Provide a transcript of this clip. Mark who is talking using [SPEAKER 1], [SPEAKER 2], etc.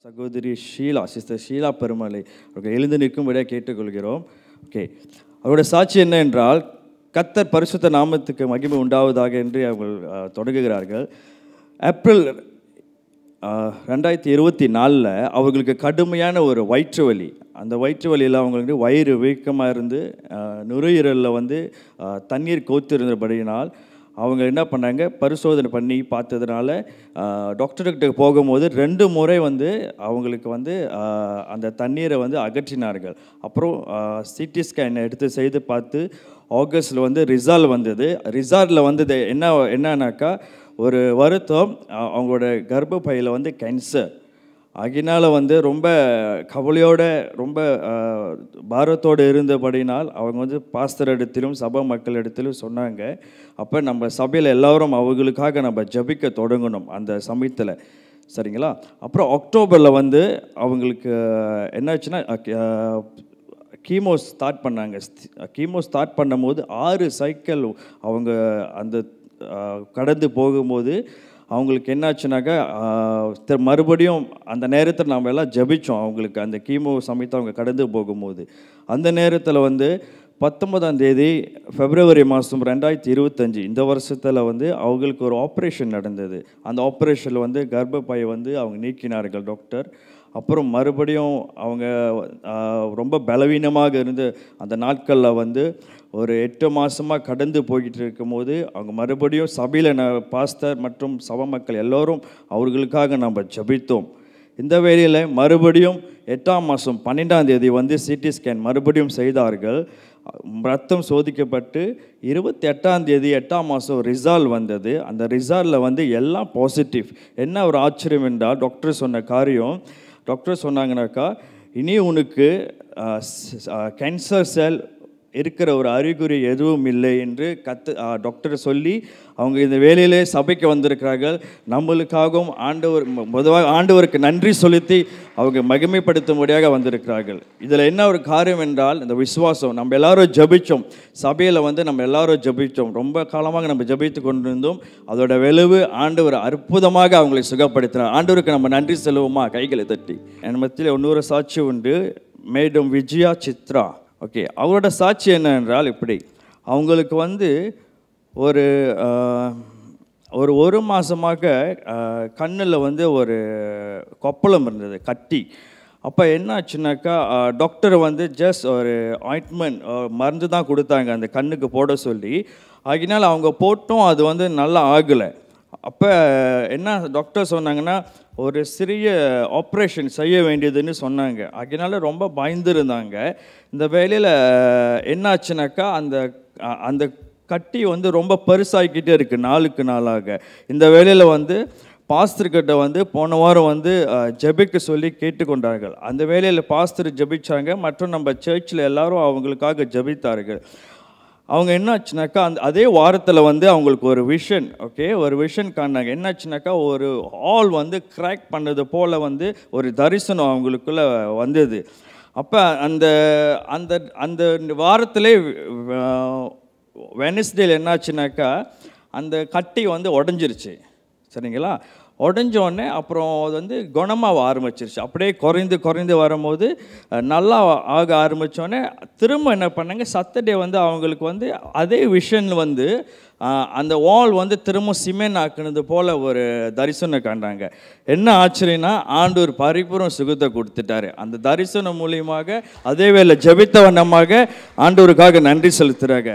[SPEAKER 1] சகோதரி ஷீலா, சிஸ்டர் ஷீலா பெருமலை அவர்கள் எழுந்து நிற்கும்படியாக கேட்டுக்கொள்கிறோம். ஓகே, அவருடைய சாட்சி என்ன என்றால், கர்த்தர் பரிசுத்த நாமத்துக்கு மகிமை உண்டாவதாக என்று அவர்கள் தொடங்குகிறார்கள். ஏப்ரல் 2024 அவர்களுக்கு கடுமையான ஒரு வயிற்று வலி. அந்த வயிற்று வலியில் அவங்களுக்கு வயிறு வீக்கமாக இருந்து நுரையீரலில் தண்ணீர் கோத்திருந்தபடியினால் அவங்க என்ன பண்ணாங்க, பரிசோதனை பண்ணி பார்த்ததுனால டாக்டர்கிட்ட போகும்போது 2 முறை அவங்களுக்கு அந்த தண்ணீரை அகற்றினார்கள். அப்புறம் சிடி ஸ்கேன் எடுத்து செய்து பார்த்து ஆகஸ்டில் ரிசல்ட் வந்தது. ரிசல்ட்டில் வந்தது என்னன்னாக்கா, ஒரு வருத்தம், அவங்களோட கர்ப்பப்பையில் கேன்சர். அதனால் ரொம்ப கவலையோடு ரொம்ப பாரத்தோடு இருந்தபடினால் அவங்க பாஸ்டர் இடத்திலும் சபை மக்கள் இடத்திலும் சொன்னாங்க. அப்போ நம்ம சபையில் எல்லோரும் அவங்களுக்காக நம்ம ஜபிக்க தொடங்கணும் அந்த சமயத்தில், சரிங்களா? அப்புறம் அக்டோபரில் அவங்களுக்கு என்னாச்சுன்னா கீமோ ஸ்டார்ட் பண்ணாங்க. கீமோ ஸ்டார்ட் பண்ணும்போது 6 சைக்கிள் அவங்க அந்த கடந்து போகும்போது அவங்களுக்கு என்னாச்சுனாக்கா, மறுபடியும் அந்த நேரத்தில் நாம் எல்லாம் ஜபித்தோம். அவங்களுக்கு அந்த கீமோ சமயத்தை அவங்க கடந்து போகும்போது அந்த நேரத்தில் 19ஆம் தேதி February 2025 இந்த வருஷத்தில் அவங்களுக்கு ஒரு ஆப்ரேஷன் நடந்தது. அந்த ஆப்ரேஷனில் கர்ப்பப்பையை அவங்க நீக்கினார்கள் டாக்டர். அப்புறம் மறுபடியும் அவங்க ரொம்ப பலவீனமாக இருந்து அந்த நாட்களில் ஒரு 8 மாதமாக கடந்து போய்கிட்டு இருக்கும்போது அவங்க மறுபடியும் சபையில் பாஸ்டர் மற்றும் சபை மக்கள் எல்லோரும் அவர்களுக்காக நம்ம ஜபித்தோம். இந்த வேளையில் மறுபடியும் 8ஆம் மாதம் 12ஆம் தேதி சிடி ஸ்கேன் மறுபடியும் செய்தார்கள். ரத்தம் சோதிக்கப்பட்டு 28ஆம் தேதி 8ஆம் மாதம் ரிசல்ட் வந்தது. அந்த ரிசல்ட்டில் எல்லாம் பாசிட்டிவ். என்ன ஒரு ஆச்சரியம் என்றால், டாக்டர் சொன்ன காரியம், டாக்டர் சொன்னாங்கனாக்கா, இனி உனக்கு கேன்சர் செல் இருக்கிற ஒரு அறிகுறி எதுவும் இல்லை என்று டாக்டர் சொல்லி அவங்க இந்த வேலையிலே சபைக்கு வந்திருக்கிறார்கள். நம்மளுக்காகவும் பொதுவாக ஆண்டவருக்கு நன்றி செலுத்தி அவங்க மகிமைப்படுத்தும்படியாக வந்திருக்கிறார்கள். இதில் என்ன ஒரு காரியம் என்றால், இந்த விசுவாசம். நம்ம எல்லாரும் ஜபித்தோம் சபையில், நம்ம எல்லாரும் ஜபித்தோம். ரொம்ப காலமாக நம்ம ஜபித்து கொண்டிருந்தோம். அதோட விளைவு ஆண்டவர் அற்புதமாக அவங்களை சுகப்படுத்தினார். ஆண்டவருக்கு நம்ம நன்றி செல்வோமா? கைகளை தட்டி. என் மத்தியில் இன்னொரு சாட்சி உண்டு, மேடம் விஜயா சித்ரா. ஓகே, அவரோட சாட்சி என்ன என்றால், இப்படி அவங்களுக்கு ஒரு மாதமாக கண்ணில் ஒரு கொப்பளம் இருந்தது, கட்டி. அப்போ என்ன ஆச்சுனாக்கா, டாக்டர் ஜஸ்ட் ஒரு ஆயின்ட்மெண்ட் மருந்து தான் கொடுத்தாங்க அந்த கண்ணுக்கு போட சொல்லி. அதனால் அவங்க போட்டும் அது நல்லா ஆகலை. அப்போ என்ன டாக்டர் சொன்னாங்கன்னா, ஒரு சிறிய ஆப்ரேஷன் செய்ய வேண்டியதுன்னு சொன்னாங்க. அதனால ரொம்ப பயந்துருந்தாங்க. இந்த வேலையில் என்னாச்சுனாக்கா, அந்த கட்டி ரொம்ப பெருசாகிக்கிட்டே இருக்குது நாளுக்கு நாளாக. இந்த வேலையில் பாஸ்டர்கிட்ட போன வாரம் ஜெபிக்க சொல்லி கேட்டுக்கொண்டார்கள். அந்த வேலையில் பாஸ்டர் ஜெபிச்சாங்க, மற்றும் நம்ம சர்ச்சில் எல்லாரும் அவங்களுக்காக ஜெபித்தார்கள். அவங்க என்னாச்சுனாக்கா, அதே வாரத்தில் அவங்களுக்கு ஒரு விஷன், ஓகே, ஒரு விஷன் காணாங்க. என்னாச்சுனாக்கா, ஒரு ஹால் கிராக் பண்ணது போல் ஒரு தரிசனம் அவங்களுக்குள்ளே வந்தது. அப்போ அந்த அந்த அந்த வாரத்திலே வெனஸ்டேல என்னாச்சுனாக்கா, அந்த கட்டி உடஞ்சிருச்சு, சரிங்களா? உடஞ்சோடனே அப்புறம் அது குணமாக ஆரம்பிச்சிருச்சு. அப்படியே குறைந்து வரும்போது நல்லா ஆக ஆரம்பித்தோடனே திரும்ப என்ன பண்ணாங்க, சட்டர்டே அவங்களுக்கு அதே விஷன் அந்த வால் திரும்ப சிமெண்ட் ஆக்குனது போல் ஒரு தரிசனம் காண்றாங்க. என்ன ஆச்சரியன்னா, ஆண்டவர் பரிபூர்ண சுகத்தை கொடுத்துட்டாரு. அந்த தரிசனம் மூலியமாக அதே வேளை ஜெபித்த வண்ணமாக ஆண்டவருக்காக நன்றி செலுத்துகிறாங்க.